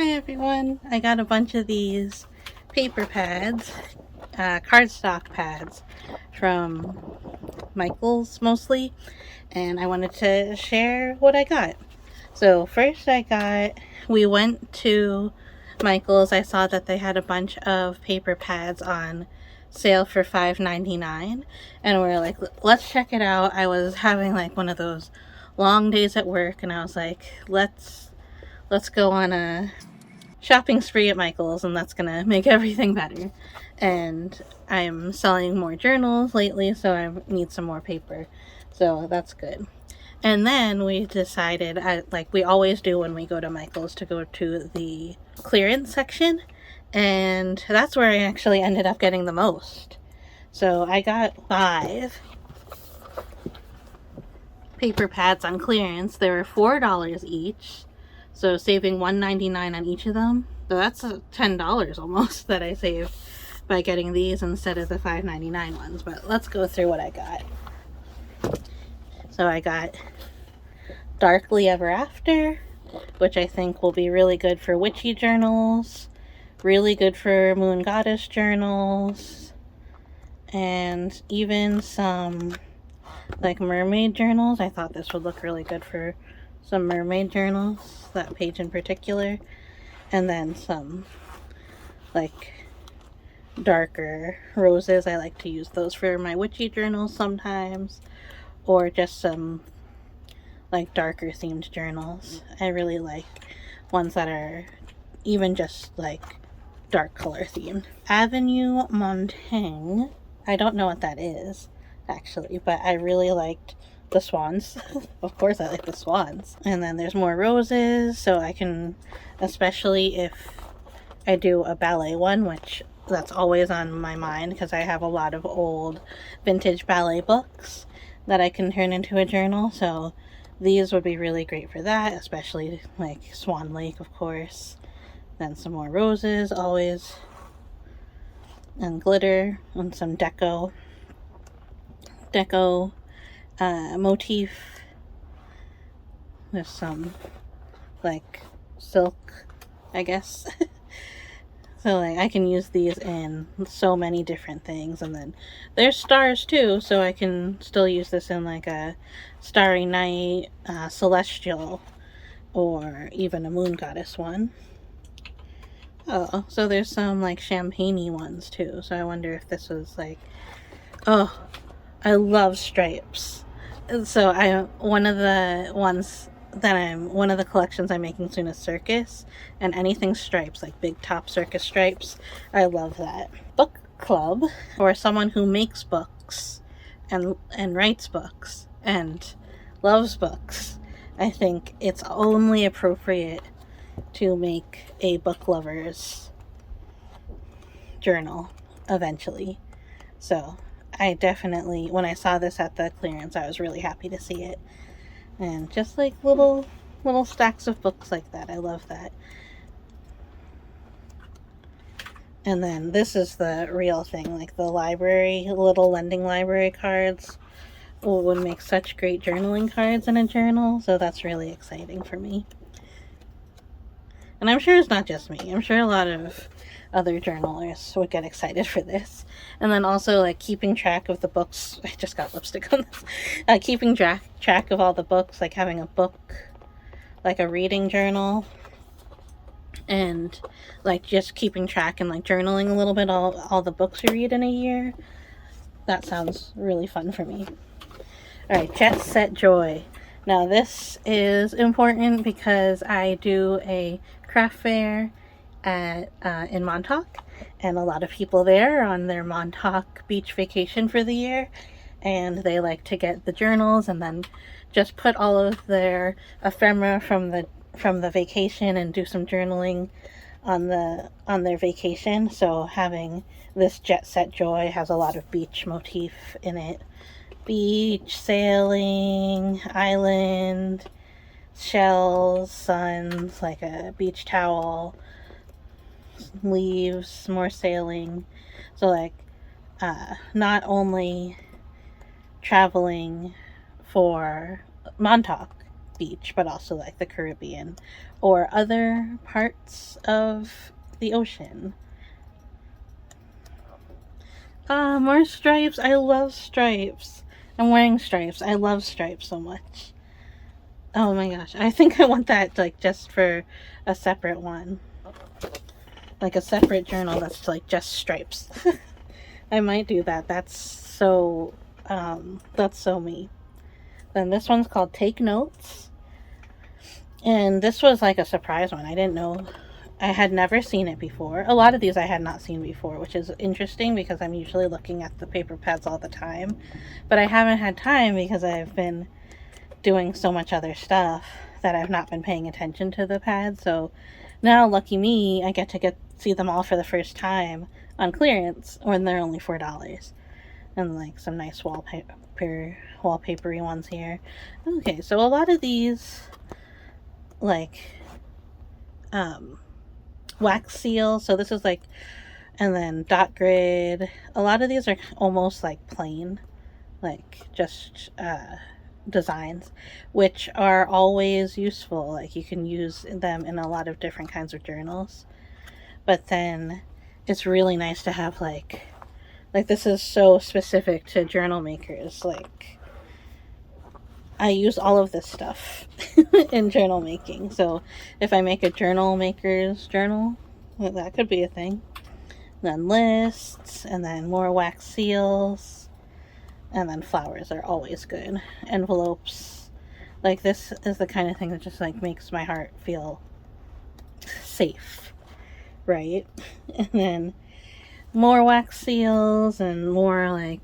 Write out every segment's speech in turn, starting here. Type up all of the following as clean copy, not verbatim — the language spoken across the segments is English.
Hi everyone, I got a bunch of these paper pads, cardstock pads from Michael's mostly, and I wanted to share what I got. So first we went to Michael's. I saw that they had a bunch of paper pads on sale for $5.99, and we were like, let's check it out. I was having like one of those long days at work, and I was like, let's go on a shopping spree at Michael's, and that's gonna make everything better. And I'm selling more journals lately, so I need some more paper, so that's good. And then we decided, like we always do when we go to Michael's, to go to the clearance section, and that's where I actually ended up getting the most. So I got 5 paper pads on clearance. They were $4 each, so saving $1.99 on each of them. So that's $10 almost that I saved by getting these instead of the $5.99 ones. But let's go through what I got. So I got Darkly Ever After, which I think will be really good for witchy journals, really good for moon goddess journals, and even some like mermaid journals. I thought this would look really good for some mermaid journals, that page in particular. And then some like darker roses. I like to use those for my witchy journals sometimes, or just some like darker themed journals. I really like ones that are even just like dark color themed. Avenue Montaigne, I don't know what that is actually, but I really liked the swans. Of course I like the swans. And then there's more roses, so I can, especially if I do a ballet one, which that's always on my mind because I have a lot of old vintage ballet books that I can turn into a journal, so these would be really great for that, especially like Swan Lake, of course. Then some more roses always, and glitter, and some deco motif. There's some like silk, I guess. So like I can use these in so many different things. And then there's stars too, so I can still use this in like a starry night, celestial, or even a moon goddess one. Oh, so there's some like champagne-y ones too, so I wonder if this was like, oh, I love stripes. So one of the collections I'm making soon is circus, and anything stripes, like big top circus stripes, I love that. Book club, or someone who makes books and writes books and loves books. I think it's only appropriate to make a book lover's journal eventually. So I definitely, when I saw this at the clearance, I was really happy to see it. And just like little stacks of books like that. I love that. And then this is the real thing, like the library, little lending library cards would make such great journaling cards in a journal, so that's really exciting for me. And I'm sure it's not just me. I'm sure a lot of other journalers would get excited for this. And then also like keeping track of the books. I just got lipstick on this. Keeping track of all the books, like having a book, like a reading journal, and like just keeping track and like journaling a little bit all the books you read in a year. That sounds really fun for me. Alright, Jet Set Joy. Now this is important because I do a craft fair in Montauk, and a lot of people there are on their Montauk beach vacation for the year, and they like to get the journals and then just put all of their ephemera from the vacation and do some journaling on their vacation. So having this Jet Set Joy has a lot of beach motif in it. Beach, sailing, island, shells, suns, like a beach towel, leaves, more sailing. So like not only traveling for Montauk Beach, but also like the Caribbean or other parts of the ocean. More stripes. I love stripes. I'm wearing stripes. I love stripes so much. Oh my gosh. I think I want that like just for a separate one. Like a separate journal that's like just stripes. I might do that. That's so me. Then this one's called Take Notes. And this was like a surprise one. I didn't know. I had never seen it before. A lot of these I had not seen before, which is interesting because I'm usually looking at the paper pads all the time. But I haven't had time because I've been doing so much other stuff that I've not been paying attention to the pads. So now, lucky me, I get to see them all for the first time on clearance when they're only $4. And like some nice wallpapery ones here. Okay, so a lot of these like wax seal, so this is like, and then dot grid. A lot of these are almost like plain, like just designs, which are always useful. Like you can use them in a lot of different kinds of journals, but then it's really nice to have like this is so specific to journal makers. Like I use all of this stuff in journal making. So if I make a journal maker's journal, that could be a thing. Then lists, and then more wax seals, and then flowers are always good. Envelopes. Like this is the kind of thing that just like makes my heart feel safe, right? And then more wax seals and more like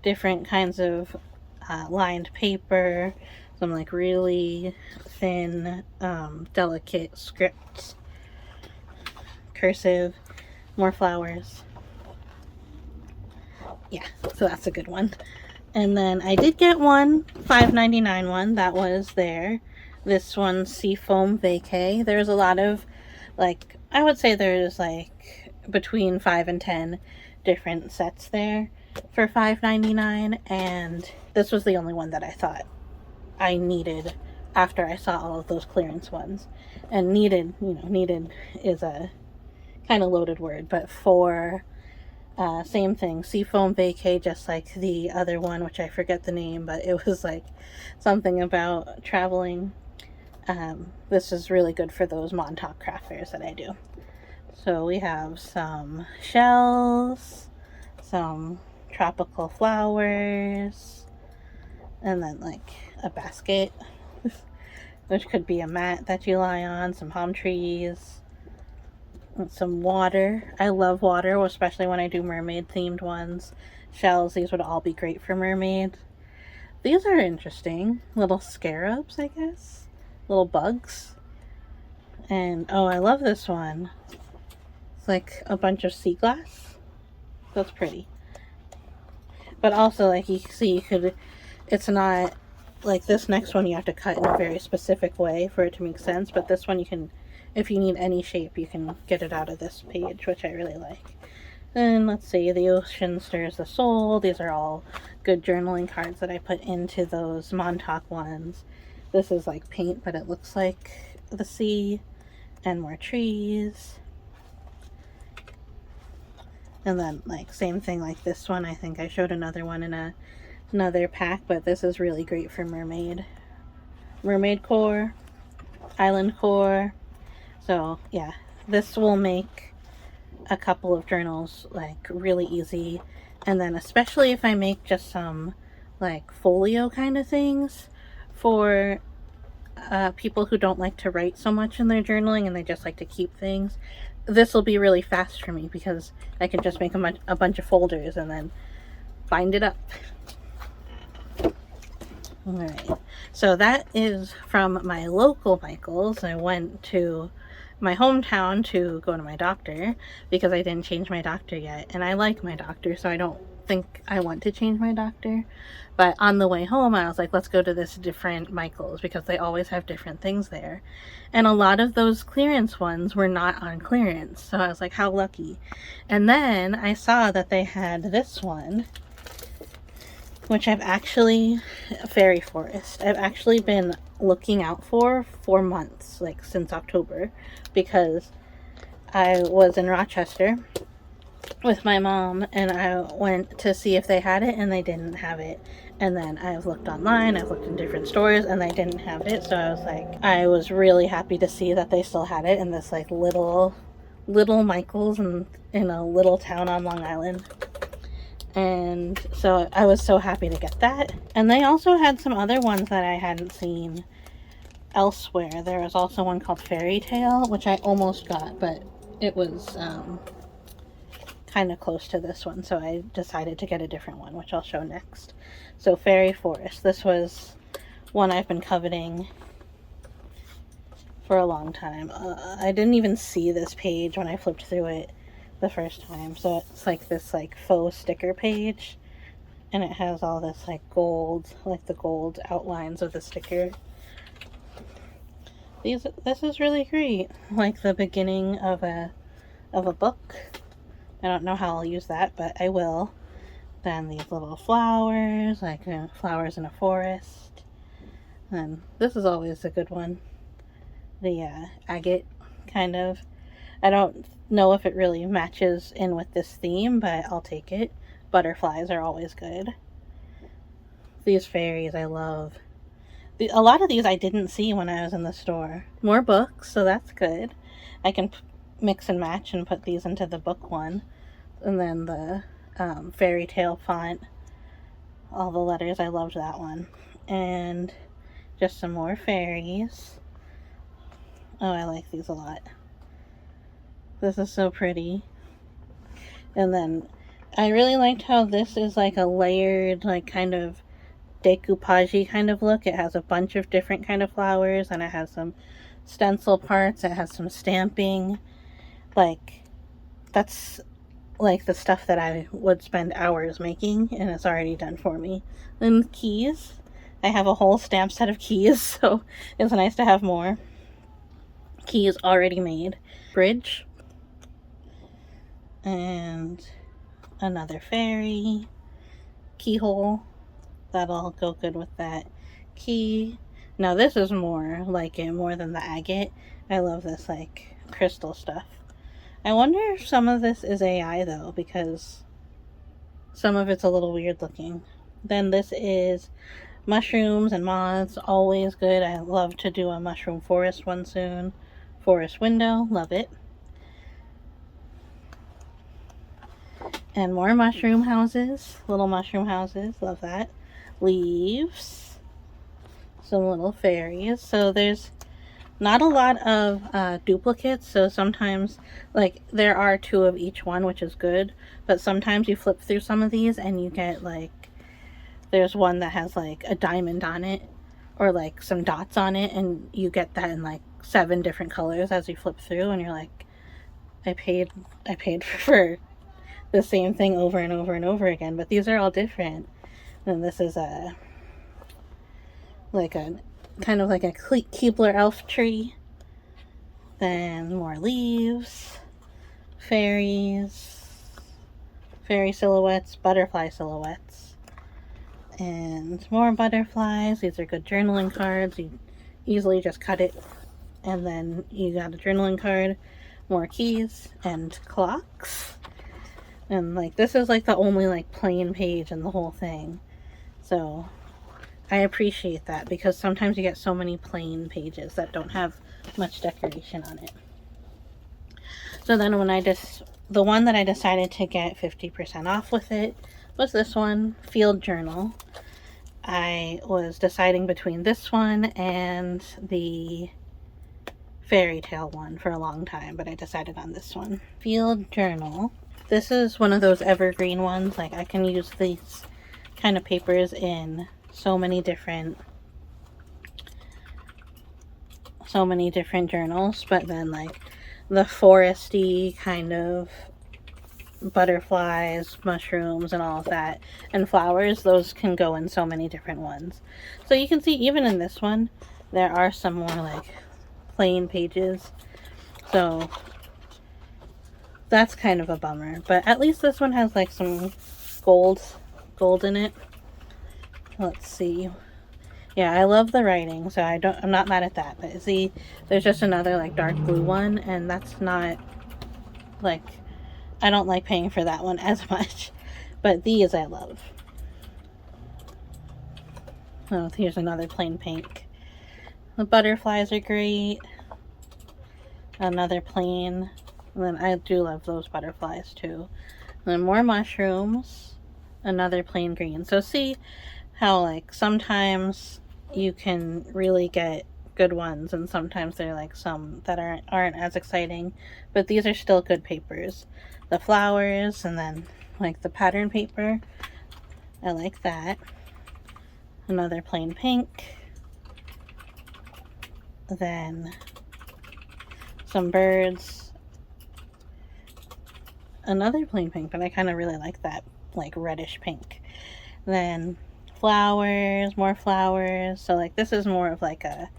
different kinds of lined paper, some like really thin, delicate scripts, cursive, more flowers. Yeah, so that's a good one. And then I did get one $5.99 one that was there. This one's Seafoam Vacay. There's a lot of like, I would say there's like between 5 and 10 different sets there for $5.99, and this was the only one that I thought I needed after I saw all of those clearance ones. And needed is a kind of loaded word, but for same thing, Seafoam Vacay, just like the other one, which I forget the name, but it was like something about traveling. This is really good for those Montauk craft fairs that I do. So we have some shells, some tropical flowers, and then like a basket, which could be a mat that you lie on, some palm trees, and some water. I love water, especially when I do mermaid themed ones. Shells, these would all be great for mermaids. These are interesting. Little scarabs, I guess. Little bugs. And oh, I love this one. It's like a bunch of sea glass. That's pretty. But also, like you see, it's not like this next one you have to cut in a very specific way for it to make sense. But this one you can, if you need any shape, you can get it out of this page, which I really like. Then let's see, The Ocean Stirs the Soul. These are all good journaling cards that I put into those Montauk ones. This is like paint, but it looks like the sea, and more trees. And then like same thing like this one. I think I showed another one in another pack, but this is really great for mermaid core, island core. So yeah, this will make a couple of journals like really easy. And then especially if I make just some like folio kind of things for people who don't like to write so much in their journaling and they just like to keep things, this will be really fast for me because I can just make a bunch of folders and then bind it up. Alright, so that is from my local Michaels. I went to my hometown to go to my doctor because I didn't change my doctor yet, and I like my doctor, so I don't think I want to change my doctor. But on the way home I was like, let's go to this different Michaels because they always have different things there, and a lot of those clearance ones were not on clearance, so I was like, how lucky. And then I saw that they had this one, which I've actually, Fairy Forest, I've actually been looking out for months, like since October, because I was in Rochester with my mom and I went to see if they had it and they didn't have it. And then I've looked online, I've looked in different stores and they didn't have it. So I was like, I was really happy to see that they still had it in this like little Michael's in a little town on Long Island. And so I was so happy to get that. And they also had some other ones that I hadn't seen elsewhere. There was also one called Fairy Tale, which I almost got, but it was kind of close to this one, so I decided to get a different one, which I'll show next. So Fairy Forest. This was one I've been coveting for a long time. I didn't even see this page when I flipped through it the first time. So it's like this like faux sticker page, and it has all this like gold, like the gold outlines of the sticker. This is really great, like the beginning of a book. I don't know how I'll use that, but I will. Then these little flowers, like flowers in a forest. And this is always a good one. The agate kind of. I don't know if it really matches in with this theme, but I'll take it. Butterflies are always good. These fairies I love. A lot of these I didn't see when I was in the store. More books, so that's good. I can mix and match and put these into the book one. And then the Fairy Tale font. All the letters, I loved that one. And just some more fairies. Oh, I like these a lot. This is so pretty. And then I really liked how this is like a layered, like kind of decoupage kind of look. It has a bunch of different kind of flowers, and it has some stencil parts. It has some stamping. Like, that's like the stuff that I would spend hours making, and it's already done for me. Then keys. I have a whole stamp set of keys, so it's nice to have more keys already made. Bridge. And another fairy. Keyhole. That'll go good with that key. Now this is more like it, more than the agate. I love this like crystal stuff. I wonder if some of this is AI though, because some of it's a little weird looking. Then this is mushrooms and moths, always good. I love to do a mushroom forest one soon. Forest window, love it. And more mushroom houses, little mushroom houses, love that. Leaves, some little fairies. So there's not a lot of duplicates, so sometimes like there are 2 of each one, which is good, but sometimes you flip through some of these and you get like, there's one that has like a diamond on it or like some dots on it, and you get that in like 7 different colors as you flip through, and you're like, I paid for the same thing over and over and over again, but these are all different. And this is a kind of like a Keebler elf tree. Then more leaves, fairies, fairy silhouettes, butterfly silhouettes, and more butterflies. These are good journaling cards. You easily just cut it and then you got a journaling card. More keys and clocks. And like this is like the only like plain page in the whole thing. So I appreciate that, because sometimes you get so many plain pages that don't have much decoration on it. So then when the one that I decided to get 50% off with it was this one, Field Journal. I was deciding between this one and the Fairy Tale one for a long time, but I decided on this one. Field Journal. This is one of those evergreen ones. Like I can use these kind of papers in so many different journals, but then like the foresty kind of butterflies, mushrooms, and all of that, and flowers, those can go in so many different ones. So you can see even in this one there are some more like plain pages, so that's kind of a bummer, but at least this one has like some gold in it. Let's see. Yeah, I love the writing, so I'm not mad at that. But see, there's just another like dark blue one, and that's not like, I don't like paying for that one as much. But these I love. Oh, here's another plain pink. The butterflies are great. Another plain. And then I do love those butterflies too. And then more mushrooms. Another plain green. So see how like sometimes you can really get good ones, and sometimes they're like some that aren't as exciting, but these are still good papers. The flowers, and then like the pattern paper, I like that. Another plain pink. Then some birds. Another plain pink, but I kind of really like that like reddish pink. Then flowers, more flowers. So like this is more of like a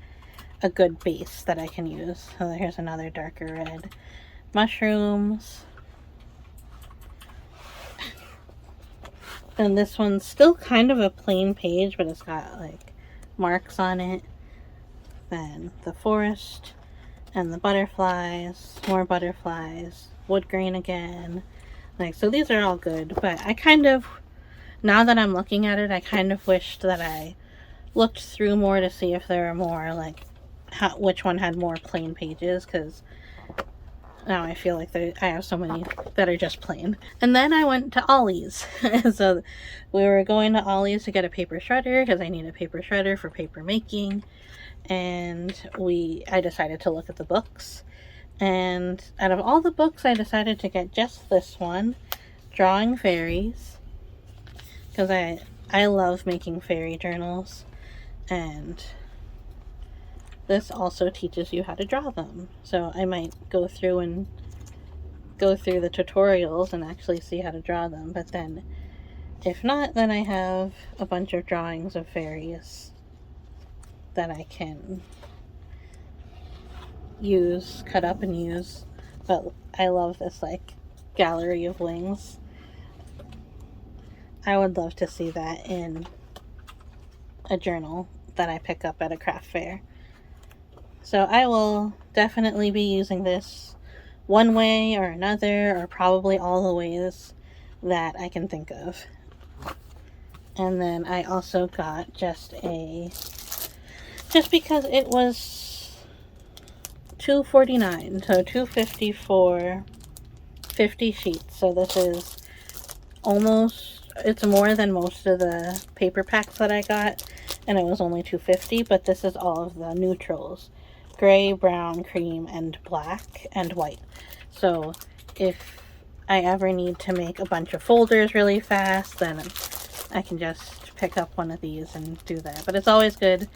good base that I can use. So here's another darker red. Mushrooms. And this one's still kind of a plain page, but it's got like marks on it. Then the forest and the butterflies, more butterflies, wood grain again. Like, so these are all good, but I kind of, now that I'm looking at it, I kind of wished that I looked through more to see if there were more, like, which one had more plain pages, because now I feel like I have so many that are just plain. And then I went to Ollie's. So we were going to Ollie's to get a paper shredder, because I need a paper shredder for paper making. And I decided to look at the books. And out of all the books, I decided to get just this one, Drawing Fairies, because I love making fairy journals, and this also teaches you how to draw them. So I might go through the tutorials and actually see how to draw them, but then if not, then I have a bunch of drawings of fairies that I can use, cut up and use. But I love this like gallery of wings. I would love to see that in a journal that I pick up at a craft fair. So I will definitely be using this one way or another, or probably all the ways that I can think of. And then I also got just because it was $2.49, so $2.50 for 50 sheets. So this is it's more than most of the paper packs that I got, and it was only $2.50, but this is all of the neutrals: gray, brown, cream, and black, and white. So if I ever need to make a bunch of folders really fast, then I can just pick up one of these and do that. But it's always good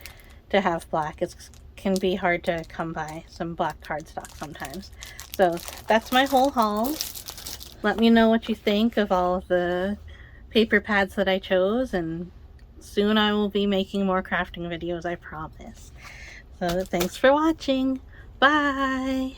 to have black. It can be hard to come by some black cardstock sometimes. So that's my whole haul. Let me know what you think of all of the paper pads that I chose, and soon I will be making more crafting videos, I promise. So thanks for watching. Bye!